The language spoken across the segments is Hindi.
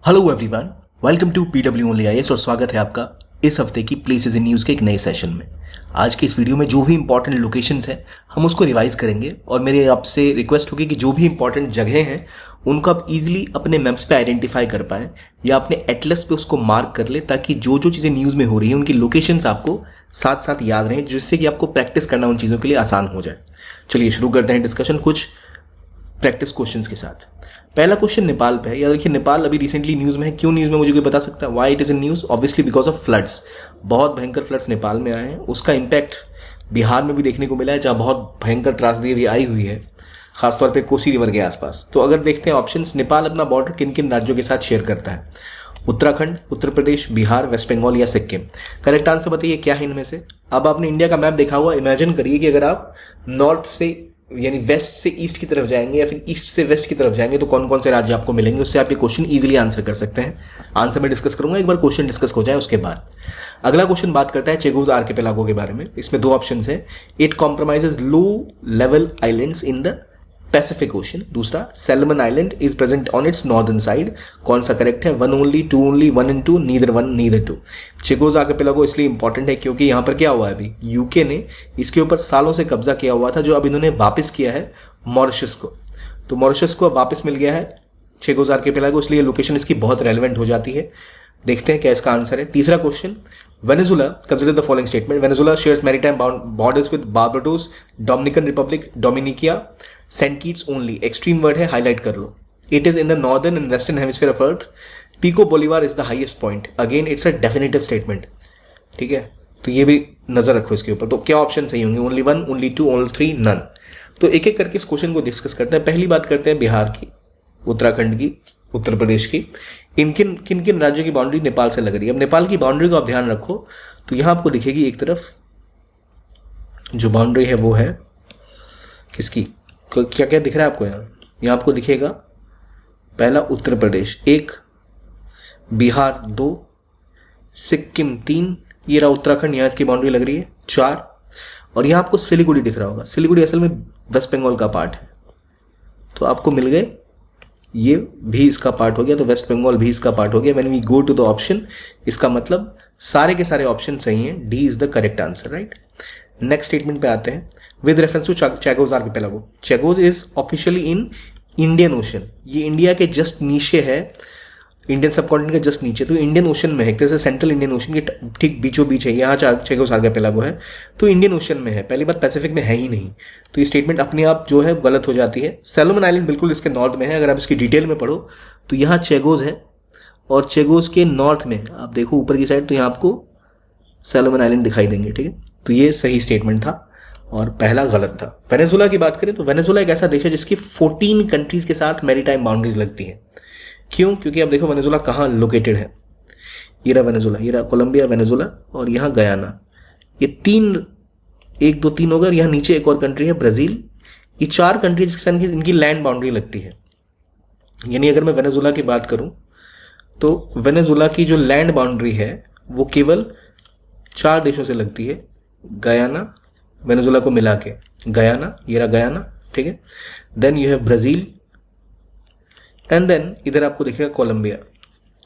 Hello everyone, welcome to PW only IAS और स्वागत है आपका इस हफ्ते की प्लेसेस इन न्यूज़ के एक नए सेशन में। आज के इस वीडियो में जो भी इंपॉर्टेंट लोकेशंस हैं हम उसको रिवाइज करेंगे और मेरे आपसे रिक्वेस्ट होगी कि जो भी इंपॉर्टेंट जगह हैं उनको आप इजीली अपने मैप्स पे आइडेंटिफाई कर पाएँ या अपने एटलस पे उसको मार्क कर ले, ताकि जो जो चीज़ें न्यूज़ में हो रही हैं उनकी लोकेशंस आपको साथ साथ याद रहें, जिससे कि आपको प्रैक्टिस करना उन चीज़ों के लिए आसान हो जाए। चलिए शुरू करते हैं डिस्कशन कुछ प्रैक्टिस क्वेश्चंस के साथ। पहला क्वेश्चन नेपाल पे है। याद रखिए, नेपाल अभी रिसेंटली न्यूज़ में है। क्यों न्यूज़ में, मुझे कोई बता सकता है why it is in news? Obviously because of floods. बहुत भयंकर फ्लड्स नेपाल में आए हैं। उसका इम्पैक्ट बिहार में भी देखने को मिला है, जहाँ बहुत भयंकर त्रासदी भी आई हुई है, खासतौर पे कोसी रिवर के आसपास। तो अगर देखते हैं ऑप्शंस, नेपाल अपना बॉर्डर किन किन राज्यों के साथ शेयर करता है? उत्तराखंड, उत्तर प्रदेश, बिहार, वेस्ट बंगाल या सिक्किम? करेक्ट आंसर बताइए क्या है इनमें से। अब आपने इंडिया का मैप देखा हुआ, इमेजिन करिए कि अगर आप नॉर्थ से यानी वेस्ट से ईस्ट की तरफ जाएंगे या फिर ईस्ट से वेस्ट की तरफ जाएंगे तो कौन कौन से राज्य आपको मिलेंगे। उससे आप ये क्वेश्चन इजीली आंसर कर सकते हैं। आंसर मैं डिस्कस करूंगा, एक बार क्वेश्चन डिस्कस हो जाए उसके बाद। अगला क्वेश्चन बात करता है चेगोस आर्किपेलागो के बारे में। इसमें दो ऑप्शन है। It compromises low level islands in the Pacific Ocean. दूसरा, Solomon island is present on its northern side. कौन सा करेक्ट है? One only, two only, one and two, neither one neither two. Chagos Archipelago इसलिए इंपॉर्टेंट है क्योंकि यहाँ पर क्या हुआ है, अभी यूके ने इसके ऊपर सालों से कब्जा किया हुआ था, जो अब इन्होंने वापस किया है मॉरिशस को। तो मॉरिशस को अब वापस मिल गया है चेगोस आर्किपेलागो, इसलिए लोकेशन इसकी बहुत रेलेवेंट हो जाती है। देखते हैं क्या इसका आंसर है। तीसरा question, Venezuela, consider the following statement. Venezuela shares maritime borders with Barbados, Dominican Republic, Dominica, Saint Kitts only. Extreme word है, हाईलाइट कर लो। It is in the northern and western hemisphere of earth. Pico Bolivar is the highest point. Again it's a definitive statement, ठीक है, तो ये भी नजर रखो इसके ऊपर। तो क्या ऑप्शन सही होंगे? Only one, only two, only three, none. तो एक एक करके इस क्वेश्चन को डिस्कस करते हैं। पहली बात करते हैं बिहार की, उत्तराखंड की, उत्तर प्रदेश की। किन किन राज्यों की बाउंड्री नेपाल से लग रही है? अब नेपाल की बाउंड्री को आप ध्यान रखो तो यहां आपको दिखेगी एक तरफ जो बाउंड्री है वो है किसकी, क्या क्या दिख रहा है आपको? यहाँ आपको दिखेगा पहला उत्तर प्रदेश, एक, बिहार दो, सिक्किम तीन, ये रहा उत्तराखंड, यहाँ इसकी बाउंड्री लग रही है चार, और यहाँ आपको सिलीगुड़ी दिख रहा होगा। सिलीगुड़ी असल में वेस्ट बंगाल का पार्ट है, तो आपको मिल गए, ये भी इसका पार्ट हो गया, तो वेस्ट बंगाल भी इसका पार्ट हो गया। When we go to the option, इसका मतलब सारे के सारे ऑप्शन सही हैं, D is the correct answer, right. Next statement पे आते हैं। With reference to Chagos Archipelago, Chagos is officially in Indian Ocean. ये इंडिया के जस्ट नीचे है, इंडियन सबकॉन्टिनेंट के जस्ट नीचे, तो इंडियन ओशन में है, जैसे सेंट्रल इंडियन ओशन के ठीक बीचों बीच है। यहाँ चेगोस आर्किपेलागो है तो इंडियन ओशन में है। पहली बात, पैसिफिक में है ही नहीं, तो ये स्टेटमेंट अपने आप जो है गलत हो जाती है। सैलोमन आइलैंड बिल्कुल इसके नॉर्थ में है। अगर आप इसकी डिटेल में पढ़ो तो यहाँ चेगोस है और चेगोस के नॉर्थ में आप देखो ऊपर की साइड, तो यहाँ आपको सैलोमन आइलैंड दिखाई देंगे, ठीक है। तो ये सही स्टेटमेंट था और पहला गलत था। वेनेजुला की बात करें तो वेनेजुला एक ऐसा देश है जिसकी 14 कंट्रीज के साथ मैरीटाइम बाउंड्रीज लगती हैं। क्यों? क्योंकि अब देखो वेनेजुला कहाँ लोकेटेड है। ये रहा वेनेजुला, ये रहा कोलंबिया, वेनेजुला और यहाँ गयाना। ये तीन, एक दो तीन हो गए, यहाँ नीचे एक और कंट्री है ब्राजील। ये चार कंट्रीज के साथ इनकी लैंड बाउंड्री लगती है। यानी अगर मैं वेनेजुला की बात करूं तो वेनेजुला की जो लैंड बाउंड्री है वो केवल चार देशों से लगती है, गयाना, वेनेजुला को मिला के गयाना, ये रहा गयाना, ठीक है। Then you have Brazil and then इधर आपको दिखेगा कोलंबिया,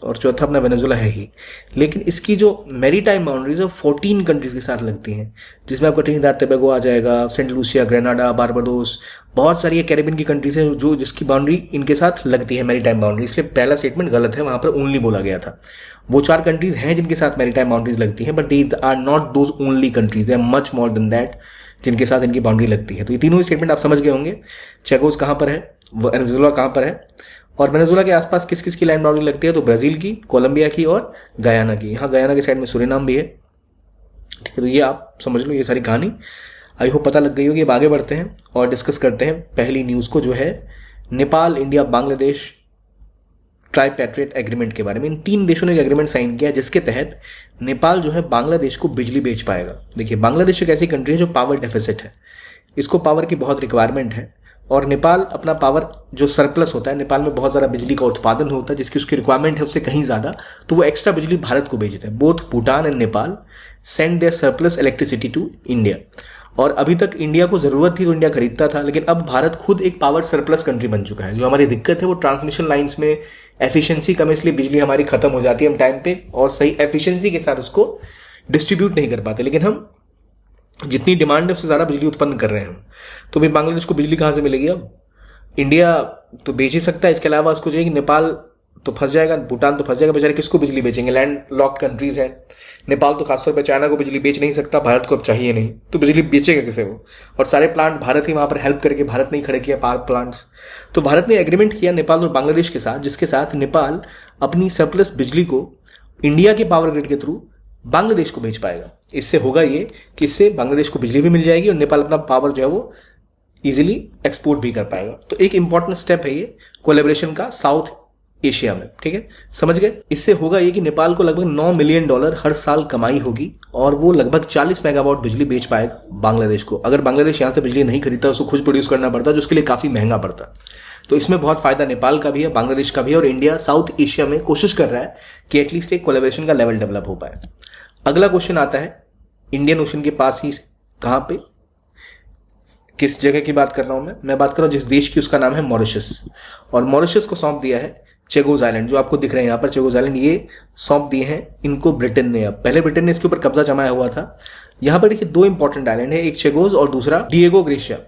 और चौथा अपना वेनेजुला है ही। लेकिन इसकी जो मैरीटाइम बाउंड्रीज है 14 कंट्रीज के साथ लगती हैं, जिसमें आपका ट्रिनिदाद टोबैगो आ जाएगा, सेंट लूसिया, ग्रेनाडा, बारबाडोस, बहुत सारी कैरेबियन की कंट्रीज हैं जो जिसकी बाउंड्री इनके साथ लगती है, मैरीटाइम बाउंड्री। इसलिए पहला स्टेटमेंट गलत है, वहां पर ओनली बोला गया था। वो चार कंट्रीज हैं जिनके साथ मैरीटाइम बाउंड्रीज लगती हैं, but they are not those only countries, they are much more than that जिनके साथ इनकी बाउंड्री लगती है। तो ये तीनों स्टेटमेंट आप समझ गए होंगे। चेगोस कहाँ पर है, वेनेजुला कहाँ पर है, और वेनेजुला के आसपास किस किस की लैंड बाउंड्री लगती है? तो ब्राजील की, कोलंबिया की और गयाना की। यहाँ गयाना के साइड में सूरीनाम भी है, ठीक है। तो ये आप समझ लो, ये सारी कहानी आई होप पता लग गई होगी। अब आगे बढ़ते हैं और डिस्कस करते हैं पहली न्यूज़ को, जो है नेपाल, इंडिया, बांग्लादेश ट्राइपैट्रिएट एग्रीमेंट के बारे में। इन तीन देशों ने एक एग्रीमेंट साइन किया जिसके तहत नेपाल जो है बांग्लादेश को बिजली बेच पाएगा। देखिए, बांग्लादेश एक ऐसी कंट्री है जो पावर डेफिसिट है, इसको पावर की बहुत रिक्वायरमेंट है, और नेपाल अपना पावर जो सरप्लस होता है, नेपाल में बहुत ज़्यादा बिजली का उत्पादन होता है जिसकी उसकी रिक्वायरमेंट है उससे कहीं ज़्यादा, तो वो एक्स्ट्रा बिजली भारत को भेजते हैं। Both Bhutan and Nepal send their surplus electricity to India. और अभी तक इंडिया को ज़रूरत थी तो इंडिया खरीदता था, लेकिन अब भारत खुद एक पावर सरप्लस कंट्री बन चुका है। जो हमारी दिक्कत है वो ट्रांसमिशन लाइंस में एफिशिएंसी कम है, इसलिए बिजली हमारी खत्म हो जाती है हम टाइम पे और सही एफिशिएंसी के साथ उसको डिस्ट्रीब्यूट नहीं कर पाते। लेकिन हम जितनी डिमांड है उससे ज़्यादा बिजली उत्पन्न कर रहे हैं। तो भाई बांग्लादेश को बिजली कहाँ से मिलेगी? अब इंडिया तो बेच ही सकता है, इसके अलावा उसको चाहिए कि नेपाल तो फंस जाएगा, भूटान तो फंस जाएगा, बेचारे किसको बिजली बेचेंगे? लैंड लॉक कंट्रीज हैं। नेपाल तो खासतौर पर चाइना को बिजली बेच नहीं सकता, भारत को अब चाहिए नहीं, तो बिजली बेचेगा किसे वो? और सारे प्लांट भारत ही वहाँ पर हेल्प करके भारत नहीं खड़े किया पावर प्लांट्स। तो भारत ने एग्रीमेंट किया नेपाल और बांग्लादेश के साथ, जिसके साथ नेपाल अपनी सरप्लस बिजली को इंडिया के पावर ग्रिड के थ्रू बांग्लादेश को बेच पाएगा। इससे होगा ये कि इससे बांग्लादेश को बिजली भी मिल जाएगी और नेपाल अपना पावर जो है वो इजीली एक्सपोर्ट भी कर पाएगा। तो एक इंपॉर्टेंट स्टेप है ये कोलैबोरेशन का साउथ एशिया में, ठीक है, समझ गए? इससे होगा ये कि नेपाल को लगभग $9 मिलियन हर साल कमाई होगी और वो लगभग 40 मेगावाट बिजली बेच पाएगा बांग्लादेश को। अगर बांग्लादेश यहाँ से बिजली नहीं खरीदता, उसको खुद प्रोड्यूस करना पड़ता, जो उसके लिए काफ़ी महंगा पड़ता। तो इसमें बहुत फायदा नेपाल का भी है, बांग्लादेश का भी है, और इंडिया साउथ एशिया में कोशिश कर रहा है कि एटलीस्ट एक कोलैबोरेशन का लेवल डेवलप हो पाए। अगला क्वेश्चन आता है इंडियन ओशन के पास ही, कहाँ पे, किस जगह की बात कर रहा हूं मैं बात कर रहा हूं जिस देश की, उसका नाम है मॉरिशस। और मॉरिशस को सौंप दिया है चेगोज आइलैंड, जो आपको दिख रहे हैं यहाँ पर चेगोज आइलैंड, ये सौंप दिए हैं इनको ब्रिटेन ने। अब पहले ब्रिटेन ने इसके ऊपर कब्जा जमाया हुआ था। यहाँ पर देखिए दो इंपॉर्टेंट आइलैंड है, एक चेगोज और दूसरा डिएगो ग्रेशिया।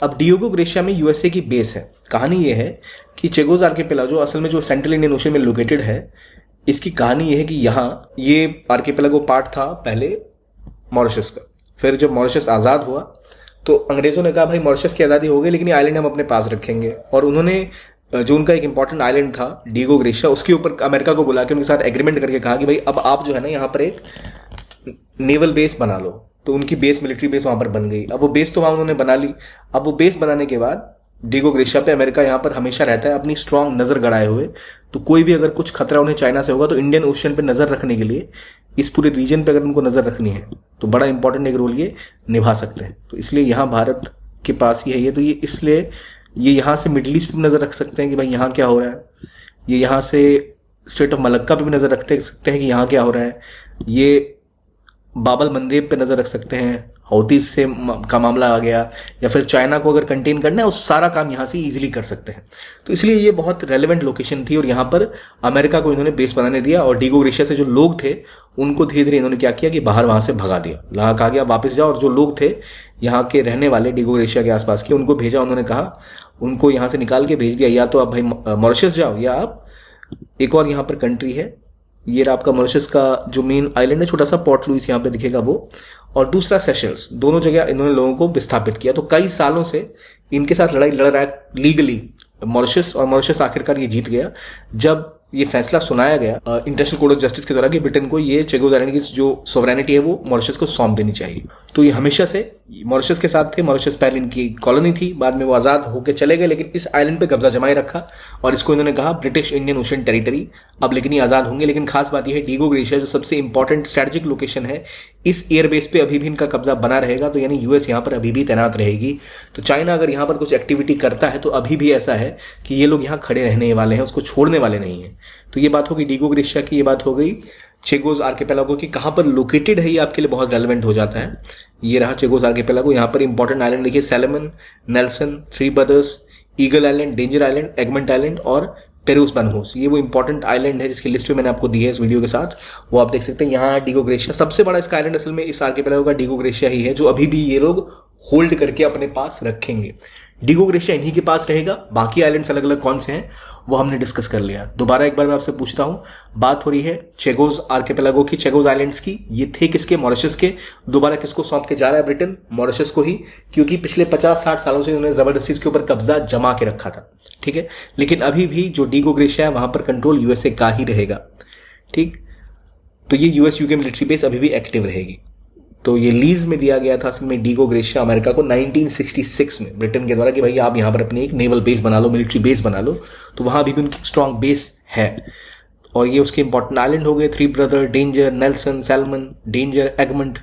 अब डिएगो ग्रेशिया में यूएसए की बेस है। कहानी ये है कि चेगोज आर्किपेलागो असल में जो सेंट्रल इंडियन ओशन में लोकेटेड है, इसकी कहानी ये है कि यहाँ ये आर्किपेलागो पार्ट था पहले मॉरिशस का। फिर जब मॉरिशस आज़ाद हुआ तो अंग्रेज़ों ने कहा भाई मॉरिशस की आज़ादी हो गई, लेकिन ये आइलैंड हम अपने पास रखेंगे। और उन्होंने जो उनका एक इंपॉर्टेंट आइलैंड था डिएगो ग्रेशिया, उसके ऊपर अमेरिका को बुला के उनके साथ एग्रीमेंट करके कहा कि भाई अब आप जो है ना यहाँ पर एक नेवल बेस बना लो। तो उनकी बेस, मिलिट्री बेस वहाँ पर बन गई। अब वो बेस तो वहाँ उन्होंने बना ली। अब वो बेस बनाने के बाद डिएगो ग्रेशिया पे अमेरिका यहाँ पर हमेशा रहता है अपनी स्ट्रांग नज़र गड़ाए हुए। तो कोई भी अगर कुछ खतरा उन्हें चाइना से होगा तो इंडियन ओशन पे नज़र रखने के लिए, इस पूरे रीजन पे अगर उनको नज़र रखनी है तो बड़ा इंपॉर्टेंट एक रोल ये निभा सकते हैं। तो इसलिए यहाँ भारत के पास ही है ये, तो ये इसलिए ये यहाँ से मिडिल ईस्ट पे नज़र रख सकते हैं कि भाई यहाँ क्या हो रहा है। ये यहाँ से स्टेट ऑफ मलक्का पे भी नज़र रख सकते हैं कि यहाँ क्या हो रहा है। ये बाबल मंदेब पे नज़र रख सकते हैं, हौतीस से का मामला आ गया, या फिर चाइना को अगर कंटेन करना है, उस सारा काम यहाँ से इजीली कर सकते हैं। तो इसलिए ये बहुत रेलेवेंट लोकेशन थी और यहाँ पर अमेरिका को इन्होंने बेस बनाने दिया। और डिएगो ग्रेशिया से जो लोग थे उनको धीरे धीरे इन्होंने क्या किया कि बाहर वहाँ से भगा दिया, वहाँ कहा गया वापस जाओ। और जो लोग थे यहाँ के रहने वाले डिएगो ग्रेशिया के आसपास के, उनको भेजा, उन्होंने कहा उनको यहाँ से निकाल के भेज दिया, या तो आप भाई मॉरिशस जाओ या आप एक और यहाँ पर कंट्री है, ये रहा आपका मॉरिशस का जो मेन आइलैंड है, छोटा सा पोर्ट लुइस यहाँ पे दिखेगा वो, और दूसरा सेशल्स। दोनों जगह इन्होंने लोगों को विस्थापित किया। तो कई सालों से इनके साथ लड़ाई लड़ रहा है लीगली मॉरिशस, और मॉरिशस आखिरकार ये जीत गया जब ये फैसला सुनाया गया इंटरनेशनल कोर्ट ऑफ जस्टिस के द्वारा कि ब्रिटेन को ये चेगोज आइलैंड की जो सोवरेनिटी है वो मॉरिशस को सौंप देनी चाहिए। तो ये हमेशा से मॉरिशस के साथ थे। मॉरिशस पहले इनकी कॉलोनी थी, बाद में वो आज़ाद होकर चले गए, लेकिन इस आइलैंड पे कब्जा जमाए रखा और इसको इन्होंने कहा ब्रिटिश इंडियन ओशन टेरिटरी। अब लेकिन ये आज़ाद होंगे। लेकिन खास बात यह है डिएगो ग्रेशिया जो सबसे इंपॉर्टेंट स्ट्रेटेजिक लोकेशन है, इस एयरबेस पे अभी भी इनका कब्जा बना रहेगा। तो यानी यूएस यहाँ पर अभी भी तैनात रहेगी। तो चाइना अगर यहाँ पर कुछ एक्टिविटी करता है तो अभी भी ऐसा है कि ये लोग यहाँ खड़े रहने वाले हैं, उसको छोड़ने वाले नहीं हैं। तो ये बात होगी डिएगो ग्रेशिया की, ये बात हो गई चेगोज आर्किपेलागो की। कहाँ पर लोकेटेड है ये आपके लिए बहुत रेलेवेंट हो जाता है। ये रहा चेगोज आर्किपेलागो। यहाँ पर इंपॉर्टेंट आइलैंड देखिए, Salomon, Nelson, Three Brothers, Eagle Island, Danger Island, Egmont Island और पेरूस बनहोस। ये वो इंपॉर्टेंट आइलैंड है जिसकी लिस्ट में मैंने आपको दी है इस वीडियो के साथ, वो आप देख सकते हैं। यहाँ डिएगो ग्रेशिया सबसे बड़ा इसका आइलैंड असल में इस आर्किपेलागो का डिएगो ग्रेशिया ही है, जो अभी भी ये लोग होल्ड करके अपने पास रखेंगे। डिएगो ग्रेशिया इन्हीं के पास रहेगा। बाकी आइलैंड्स अलग अलग कौन से हैं वो हमने डिस्कस कर लिया। दोबारा एक बार मैं आपसे पूछता हूँ, बात हो रही है चेगोज आर्किपेलागो की, चेगोज आइलैंड्स की। ये थे किसके? मॉरिशस के। दोबारा किसको सौंप के जा रहा है ब्रिटेन? मॉरिशस को ही, क्योंकि पिछले 50-60 सालों से उन्होंने जबरदस्ती इसके ऊपर कब्जा जमा के रखा था। ठीक है, लेकिन अभी भी जो डिएगो ग्रेशिया है वहां पर कंट्रोल यूएसए का ही रहेगा। ठीक, तो ये यूएस यूके मिलिट्री बेस अभी भी एक्टिव रहेगी। तो ये लीज में दिया गया था असल में डिएगो ग्रेशिया अमेरिका को 1966 में ब्रिटेन के द्वारा कि भाई आप यहाँ पर अपनी एक नेवल बेस बना लो, मिलिट्री बेस बना लो। तो वहाँ भी उनकी स्ट्रॉन्ग बेस है। और ये उसके इंपॉर्टेंट आइलैंड हो गए, Three Brother, Danger, Nelson, Salomon, Danger, Egmont.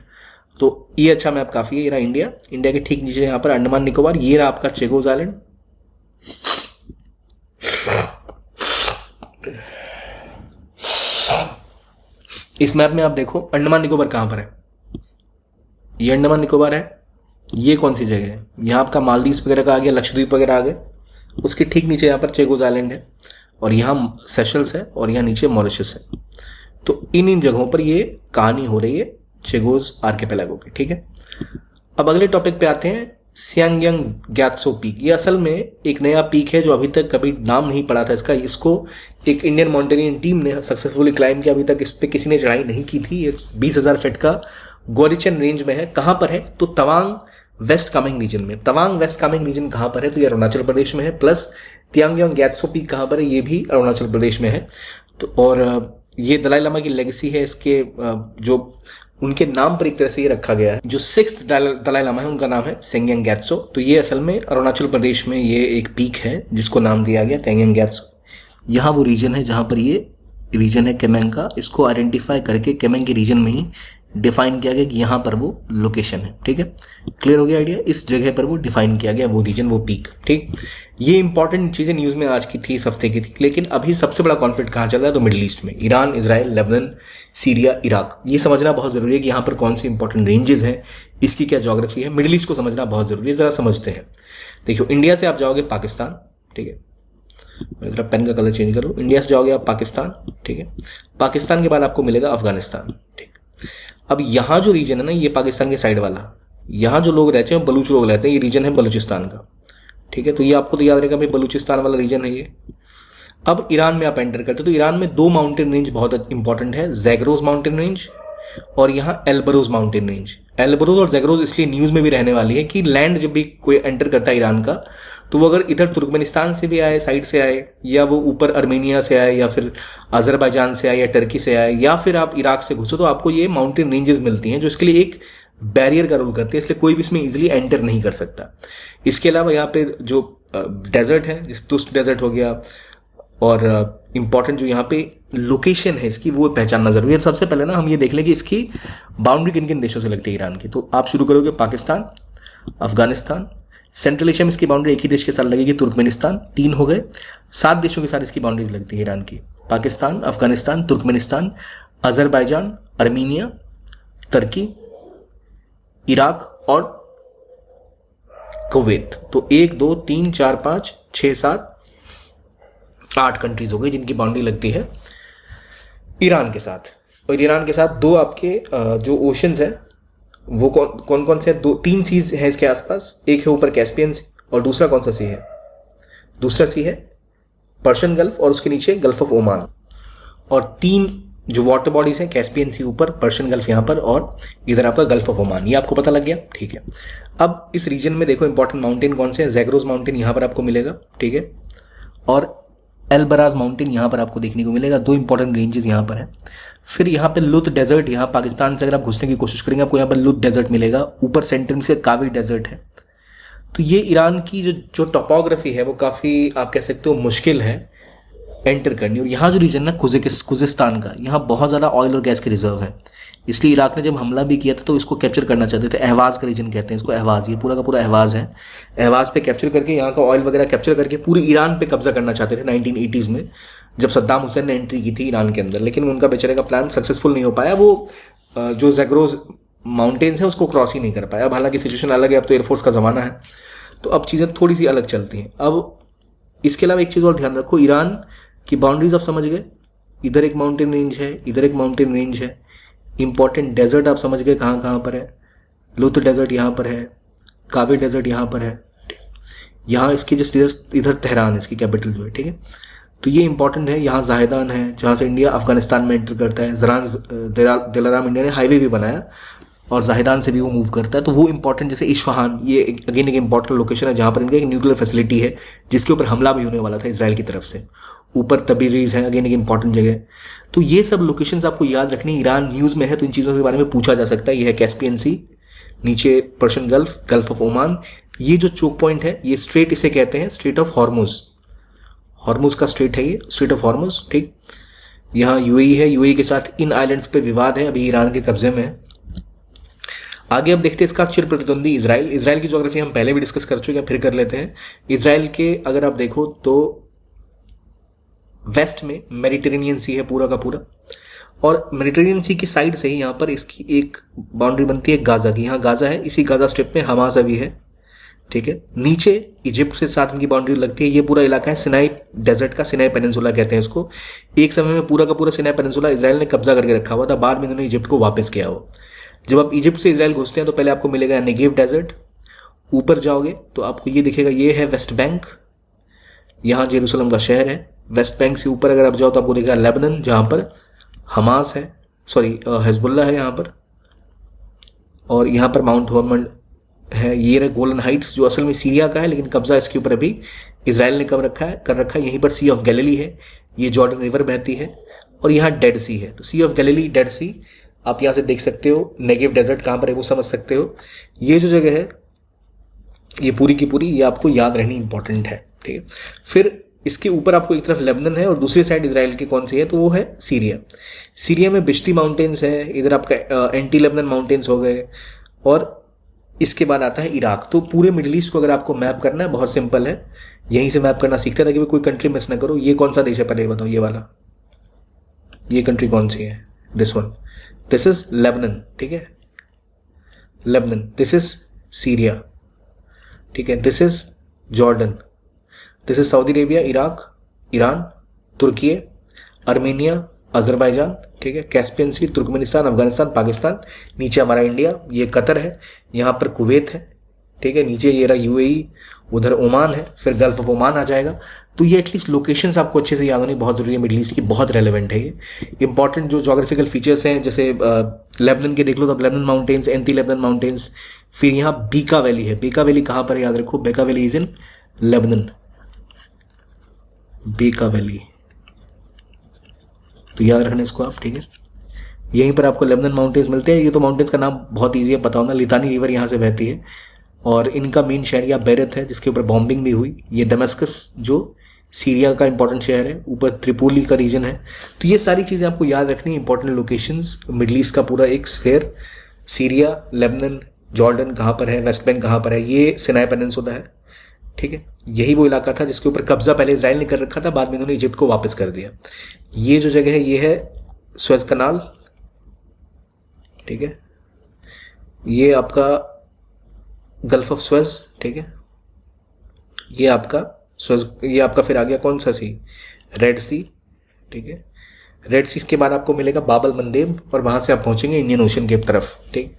तो ये अच्छा मैप काफ़ी है। ये रहा इंडिया, इंडिया के ठीक नीचे यहाँ पर अंडमान निकोबार। ये रहा आपका चेगोज आइलैंड। इस मैप में आप देखो अंडमान निकोबार कहाँ पर है। ये अंडमान निकोबार है, ये कौन सी जगह है? यहाँ आपका मालदीव वगैरह का आ गया, लक्षद्वीप वगैरह आ गए। उसके ठीक नीचे यहाँ पर चेगोज आइलैंड है, और यहाँ सेशल्स है, और यहाँ नीचे मॉरिशस है। तो इन जगहों पर ये कहानी हो रही है चेगोज आर्किपेलागो की। ठीक है, अब अगले टॉपिक पे आते हैं, सियांगयांग ग्यात्सो पीक। ये असल में एक नया पीक है जो अभी तक कभी नाम नहीं पड़ा था इसका। इसको एक इंडियन माउंटेनियरिंग टीम ने सक्सेसफुली क्लाइम किया। अभी तक इस पे किसी ने चढ़ाई नहीं की थी। ये 20,000 फीट का गोरिचन रेंज में है। कहाँ पर है? तो तवांग वेस्ट कामेंग रीजन में। तवांग वेस्ट कामेंग रीजन कहाँ पर है? तो ये अरुणाचल प्रदेश में है। प्लस सियांगयांग ग्यात्सो पीक कहाँ पर है? ये भी अरुणाचल प्रदेश में है। तो और ये दलाई लामा की लेगेसी है। इसके जो उनके नाम पर एक तरह से ये रखा गया है। जो 6th दलाई लामा है उनका नाम है सेंग्यांग ग्यात्सो। तो ये असल में अरुणाचल प्रदेश में ये एक पीक है जिसको नाम दिया गया सेंग्यांग ग्यात्सो। यहाँ वो रीजन है जहाँ पर ये रीजन है केमेंग का। इसको आइडेंटिफाई करके केमेंग के रीजन में ही डिफाइन किया गया कि यहाँ पर वो लोकेशन है। ठीक है, क्लियर हो गया आइडिया? इस जगह पर वो डिफाइन किया गया वो रीजन, वो पीक। ठीक, ये इंपॉर्टेंट चीजें न्यूज में आज की थी, इस हफ्ते की थी। लेकिन अभी सबसे बड़ा कॉन्फ्लिक्ट कहाँ चल रहा है? तो मिडिल ईस्ट में, Iran, Israel, Lebanon, Syria, Iraq. ये समझना बहुत जरूरी है कि यहाँ पर कौन सी इंपॉर्टेंट रेंजेस हैं, इसकी क्या ज्योग्राफी है। मिडिल ईस्ट को समझना बहुत जरूरी है। जरा समझते हैं। देखियो, इंडिया से आप जाओगे पाकिस्तान। ठीक है, मैं जरा पेन का कलर चेंज करूँ। इंडिया से जाओगे आप पाकिस्तान। ठीक है, पाकिस्तान के बाद आपको मिलेगा अफगानिस्तान। ठीक, अब यहाँ जो रीजन है ना, ये पाकिस्तान के साइड वाला, यहाँ जो लोग रहते हैं बलूच लोग रहते हैं, ये रीजन है बलूचिस्तान का। ठीक है, तो ये आपको तो याद रहेगा भाई, बलूचिस्तान वाला रीजन है ये। अब ईरान में आप एंटर करते हो तो ईरान में 2 माउंटेन रेंज बहुत इंपॉर्टेंट है, जैगरोज माउंटेन रेंज और यहाँ एल्बरोज माउंटेन रेंज। एल्बरोज और जैगरोज इसलिए न्यूज में भी रहने वाली है कि लैंड जब भी कोई एंटर करता है ईरान का, तो वो अगर इधर तुर्कमेनिस्तान से भी आए, साइड से आए, या वो ऊपर अर्मेनिया से आए, या फिर अजरबैजान से आए, या टर्की से आए, या फिर आप इराक से घुसो, तो आपको ये माउंटेन रेंजेस मिलती हैं जो इसके लिए एक बैरियर का रोल करती है। इसलिए कोई भी इसमें इजीली एंटर नहीं कर सकता। इसके अलावा यहाँ पे जो डेजर्ट है, जिस तुस्त डेजर्ट हो गया, और इंपॉर्टेंट जो यहाँ पे लोकेशन है इसकी, वो पहचानना जरूरी है। सबसे पहले ना हम ये देख लें कि इसकी बाउंड्री किन किन देशों से लगती है ईरान की। तो आप शुरू करोगे पाकिस्तान, अफगानिस्तान, सेंट्रल एशिया में इसकी बाउंड्री एक ही देश के साथ लगेगी, तुर्कमेनिस्तान। 3 हो गए। 7 देशों के साथ इसकी बाउंड्रीज लगती है ईरान की, पाकिस्तान, अफगानिस्तान, तुर्कमेनिस्तान, अजरबैजान, अर्मीनिया, तुर्की, इराक और कुवैत। तो 1 2 3 4 5 6 7 8 कंट्रीज हो गई जिनकी बाउंड्री लगती है ईरान के साथ। और ईरान के साथ 2 आपके जो ओशंस हैं वो कौन कौन से? 3 सीज हैं इसके आसपास। एक है ऊपर कैस्पियन सी, और दूसरा कौन सा सी है? दूसरा सी है पर्शियन गल्फ, और उसके नीचे गल्फ ऑफ ओमान। और 3 जो वाटर बॉडीज हैं, कैस्पियन सी ऊपर, पर्शियन गल्फ यहाँ पर, और इधर आपका गल्फ ऑफ ओमान। ये आपको पता लग गया? ठीक है। अब इस रीजन में देखो इंपॉर्टेंट माउंटेन कौन से हैं। जैगरोज माउंटेन यहाँ पर आपको मिलेगा। ठीक है, और एल्बराज माउंटेन यहाँ पर आपको देखने को मिलेगा। 2 इंपॉर्टेंट रेंजेस यहाँ पर है। फिर यहाँ पे लुत डेजर्ट, यहाँ पाकिस्तान से अगर आप घुसने की कोशिश करेंगे आपको यहाँ पर लुत डेजर्ट मिलेगा। ऊपर सेंटर में से कावी डेजर्ट है। तो ये ईरान की जो टोपोग्राफी है वो काफ़ी, आप कह सकते हो, मुश्किल है एंटर करनी। और यहाँ जो रीजन ना खुजिस्तान का, यहाँ बहुत ज़्यादा ऑयल और गैस के रिजर्व है। इसलिए इराक ने जब हमला भी किया था तो इसको कैप्चर करना चाहते थे। अहवाज का रीजन कहते हैं इसको, अहवाज। ये पूरा का पूरा अहवाज है। अहवाज पे कैप्चर करके यहाँ का ऑयल वगैरह कैप्चर करके पूरे ईरान पे कब्जा करना चाहते थे 1980s में, जब सद्दाम हुसैन ने एंट्री की थी ईरान के अंदर। लेकिन उनका बेचारे का प्लान सक्सेसफुल नहीं हो पाया। वो जो जैगरोज माउंटेन्स हैं उसको क्रॉस ही नहीं कर पाया। अब हालांकि सिचुएशन अलग है, अब तो एयरफोर्स का ज़माना है, तो अब चीज़ें थोड़ी सी अलग चलती हैं। अब इसके अलावा एक चीज़ और ध्यान रखो, ईरान की बाउंड्रीज आप समझ गए। इधर एक माउंटेन रेंज है, इधर एक माउंटेन रेंज है। इंपॉर्टेंट डेजर्ट आप समझ गए कहाँ कहाँ पर है। लुत डेजर्ट यहाँ पर है, काबे डेजर्ट यहाँ पर है। यहाँ इसकी जस्ट इधर तेहरान, इसकी कैपिटल जो है। ठीक है, तो ये इंपॉर्टेंट है। यहाँ जाहिदान है जहाँ से इंडिया अफगानिस्तान में एंटर करता है। जरान दिलाराम इंडिया ने हाईवे भी बनाया और जाहिदान से भी वो मूव करता है। तो वो इंपॉर्टेंट, जैसे इस्फहान, ये अगेन एक इंपॉर्टेंट लोकेशन है जहाँ पर इनका एक न्यूक्लियर फैसिलिटी है जिसके ऊपर हमला भी होने वाला था इसराइल की तरफ से। ऊपर तबरीज है, अगेन एक इंपॉर्टेंट जगह। तो ये सब लोकेशंस आपको याद रखनी। ईरान न्यूज़ में है तो इन चीज़ों के बारे में पूछा जा सकता है। ये है कैस्पियन सी, नीचे Persian gulf, gulf of Oman. ये जो चोक पॉइंट है, ये स्ट्रेट इसे कहते हैं स्ट्रेट ऑफ हॉर्मुज। हॉर्मुज का स्ट्रेट है ये, स्ट्रेट ऑफ हॉर्मुज। ठीक, यहाँ यूएई है। यूएई के साथ इन आइलैंड्स पे विवाद है, अभी ईरान के कब्जे में है। आगे अब देखते हैं इसका चिर प्रतिद्वंदी इजराइल। इजराइल की ज्योग्राफी हम पहले भी डिस्कस कर चुके हैं, फिर कर लेते हैं। इजराइल के अगर आप देखो तो वेस्ट में मेडिटेरेनियन सी है पूरा का पूरा, और मेडिटेरियन सी की साइड से ही यहाँ पर इसकी एक बाउंड्री बनती है गाजा की। यहाँ गाजा है, इसी गाजा स्ट्रिप में हमास अभी है, ठीक है। नीचे इजिप्ट के साथ इनकी बाउंड्री लगती है। ये पूरा इलाका है सिनाई डेजर्ट का, सिनाई पेनिनसुला कहते हैं इसको। एक समय में पूरा का पूरा सिनाई पेनिनसुला इजराइल ने कब्जा करके रखा हुआ था, बाद में इन्होंने इजिप्ट को वापस किया हो। जब आप इजिप्ट से इजराइल घुसते हैं तो पहले आपको मिलेगा नेगेव डेजर्ट। ऊपर जाओगे तो आपको ये दिखेगा, ये है वेस्ट बैंक, यहाँ जेरूसलम का शहर है। वेस्ट बैंक से ऊपर अगर आप जाओ तो आपको दिखेगा लेबनन, जहाँ पर हमास है, सॉरी हिजबुल्लाह है यहाँ पर। और यहाँ पर माउंट हॉर्मन है। ये रहा गोलन हाइट्स, जो असल में सीरिया का है, लेकिन कब्जा इसके ऊपर अभी इजराइल ने कर रखा है। यहीं पर सी ऑफ गैलिली है, ये जॉर्डन रिवर बहती है। और यहाँ डेड सी है, तो सी ऑफ गैलिली, डेड सी आप यहाँ से देख सकते हो। नेगेव डेजर्ट कहाँ पर है वो समझ सकते हो। ये जो जगह है ये पूरी की पूरी, ये आपको याद रहनी इंपॉर्टेंट है, ठीक है। फिर इसके ऊपर आपको एक तरफ लेबनन है और दूसरी साइड इजराइल की कौन सी है, तो वो है सीरिया। सीरिया में बिश्ती माउंटेन्स है, इधर आपका एंटी लेबनन माउंटेन्स हो गए, और इसके बाद आता है इराक। तो पूरे मिडिल ईस्ट को अगर आपको मैप करना है, बहुत सिंपल है, यहीं से मैप करना सीखते ताकि कोई कंट्री मिस ना करो। ये कौन सा देश है पहले बताओ, ये वाला, ये कंट्री कौन सी है, this one, this is Lebanon, ठीक है, लेबनन। दिस इज सीरिया, ठीक है, this is Jordan, this is Saudi Arabia, Iraq, Iran, Turkey, Armenia, Azerbaijan, ठीक है, Caspian Sea, Turkmenistan, Afghanistan, Pakistan. नीचे हमारा इंडिया, ये कतर है, यहाँ पर कुवैत है, ठीक है। नीचे ये रहा यूएई, उधर ओमान है, फिर गल्फ ऑफ ओमान आ जाएगा। तो ये एटलीस्ट लोकेशंस आपको अच्छे से याद होनी बहुत जरूरी है, मिडिल ईस्ट की बहुत रेलेवेंट है। ये इंपॉर्टेंट जो जोग्राफिकल फीचर्स हैं, जैसे लेबनन के देख लो तो Lebanon mountains, anti Lebanon mountains. फिर यहाँ बीका वैली है। बीका वैली कहाँ पर है याद रखो, Bika valley is in Lebanon, Bika valley, तो याद रखना इसको आप, ठीक है। यहीं पर आपको लेबनन माउंटेन्स मिलते हैं। ये तो माउंटेन्स का नाम बहुत ईजी है पता होगा, लितानी रिवर यहाँ से बहती है। और इनका मेन शहर या बेरत है, जिसके ऊपर बॉम्बिंग भी हुई। ये दमस्कस जो सीरिया का इंपॉर्टेंट शहर है, ऊपर त्रिपोली का रीजन है। तो ये सारी चीज़ें आपको याद रखनी, इंपॉर्टेंट लोकेशंस, मिडल ईस्ट का पूरा एक स्फेयर। सीरिया, लेबनन, जॉर्डन कहाँ पर है, वेस्ट बैंक कहाँ पर है, ये सिनाई पेनिनसुला है, ठीक है। यही वो इलाका था जिसके ऊपर कब्जा पहले इजराइल ने कर रखा था, बाद में इन्होंने इजिप्ट को वापस कर दिया। ये जो जगह है ये है सुएज कनाल, ठीक है। ये आपका गल्फ ऑफ सुएज, ठीक है। ये आपका सुएज, ये आपका फिर आ गया कौन सा सी, रेड सी, ठीक है। रेड सी के बाद आपको मिलेगा बाबल मंदेब, और वहां से आप पहुंचेंगे इंडियन ओशन की तरफ, ठीक।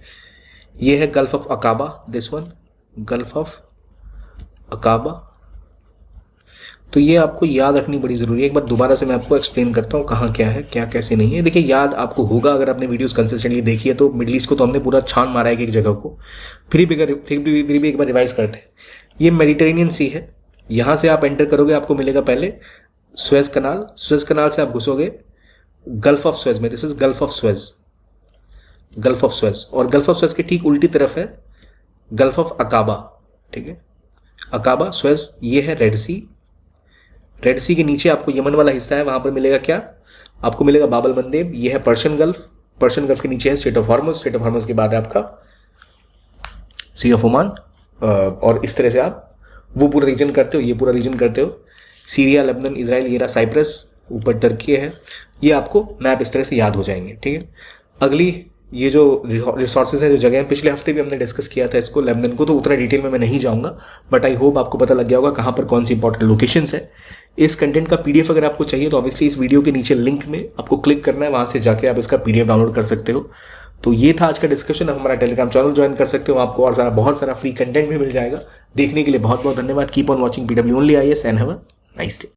ये है gulf of Aqaba, this one, gulf of Aqaba. तो ये आपको याद रखनी बड़ी ज़रूरी है। एक बार दोबारा से मैं आपको एक्सप्लेन करता हूँ कहाँ क्या है, क्या कैसे नहीं है। देखिए याद आपको होगा अगर आपने वीडियोस कंसिस्टेंटली देखी है तो। मिडिल ईस्ट को तो हमने पूरा छान मारा है एक जगह को, फिर भी एक बार रिवाइज करते हैं। ये मेडिटेरेनियन सी है, यहाँ से आप एंटर करोगे आपको मिलेगा पहले सुएज कनाल। सुएज कनाल से आप घुसोगे गल्फ ऑफ सुएज में, this is gulf of Suez, gulf of Suez. और गल्फ ऑफ सुएज के ठीक उल्टी तरफ है गल्फ ऑफ अकाबा, ठीक है। अकाबा, सुएज, ये है रेड सी। रेड सी के नीचे आपको यमन वाला हिस्सा है, वहां पर मिलेगा क्या, आपको मिलेगा बाबल मंदेब। ये है पर्शियन गल्फ, पर्शियन गल्फ के नीचे है straight of Hormuz, straight of Hormuz के बाद है आपका सी ऑफ ओमान। और इस तरह से आप वो पूरा रीजन करते हो, ये पूरा रीजन करते हो। सीरिया, लेबनान, इजराइल, ये रहा साइप्रस, ऊपर टर्की है। ये आपको मैप इस तरह से याद हो जाएंगे, ठीक है। अगली ये जो रिसोर्सेज हैं, जो जगह हैं, पिछले हफ्ते भी हमने डिस्कस किया था इसको, लेबनान को, तो उतना डिटेल में मैं नहीं जाऊंगा, बट आई होप आपको पता लग गया होगा कहाँ पर कौन सी इंपॉर्टेंट लोकेशंस है। इस कंटेंट का पीडीएफ अगर आपको चाहिए तो ऑब्वियसली इस वीडियो के नीचे लिंक में आपको क्लिक करना है, वहां से जाके आप इसका पीडीएफ डाउनलोड कर सकते हो। तो ये था आज का डिस्कशन। आप हमारा टेलीग्राम चैनल ज्वाइन कर सकते हो, आपको और बहुत सारा फ्री कंटेंट भी मिल जाएगा। देखने के लिए बहुत बहुत धन्यवाद। Keep on watching PW Only IAS and have a nice day.